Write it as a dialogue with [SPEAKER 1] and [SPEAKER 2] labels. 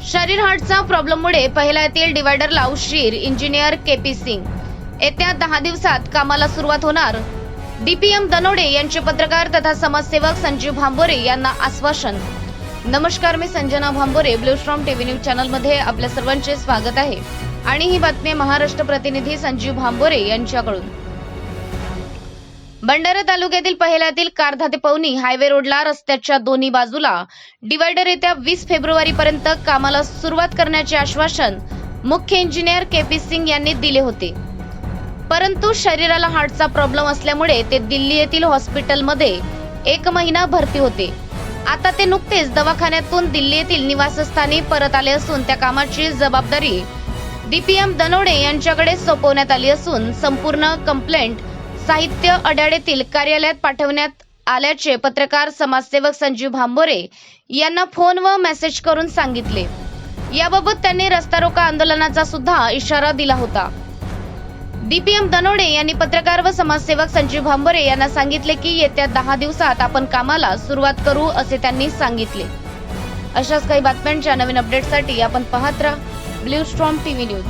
[SPEAKER 1] शरीर हार्टचा प्रॉब्लेममुळे पहिला येथील डिवायडरला उशीर. इंजिनियर केपी सिंग येत्या 10 दिवसात कामाला सुरुवात होणार. डीपीएम दनोडे यांचे पत्रकार तथा समाजसेवक संजीव भांबोरे यांना आश्वासन. नमस्कार, मी Sanjana Bhambore, blue storm TV news channel मध्ये आपल्या सर्वांचे स्वागत आहे आणि ही बातमी महाराष्ट्र प्रतिनिधी संजीव भांबोरे यांच्याकडून. भंडारा तालुक्यातील पहिल्यातील कारधा ते पवनी हायवे रोडला रस्त्याच्या दोन्ही बाजूला डिवायडर येत्या 20 फेब्रुवारी पर्यंत कामाला सुरुवात करण्याचे आश्वासन मुख्य इंजिनियर केपी सिंग यांनी दिले होते. परंतु शरीराला हार्टचा प्रॉब्लेम असल्यामुळे ते दिल्ली येथील हॉस्पिटलमध्ये 1 महिना भरती होते. आता ते नुकतेच दवाखान्यातून दिल्ली येथील निवासस्थानी परत आले असून त्या कामाची जबाबदारी डीपीएम दनोडे यांच्याकडे सोपवण्यात आली असून संपूर्ण कंप्लेंट साहित्य अड्याळेतील कार्यालयात पाठवण्यात आल्याचे पत्रकार समाजसेवक संजीव भांबोरे यांना फोन व मेसेज करून सांगितले. याबाबत त्यांनी रस्ता रोको आंदोलनाचा सुद्धा इशारा दिला होता. डीपीएम दनोडे यांनी पत्रकार व समाजसेवक संजीव भांबोरे यांना सांगितले की येत्या 10 दिवसात आपण कामाला सुरुवात करू असे त्यांनी सांगितले. अशाच काही बातम्यांच्या नवीन अपडेटसाठी आपण पाहत राहा ब्लू स्टॉर्म टीव्ही न्यूज.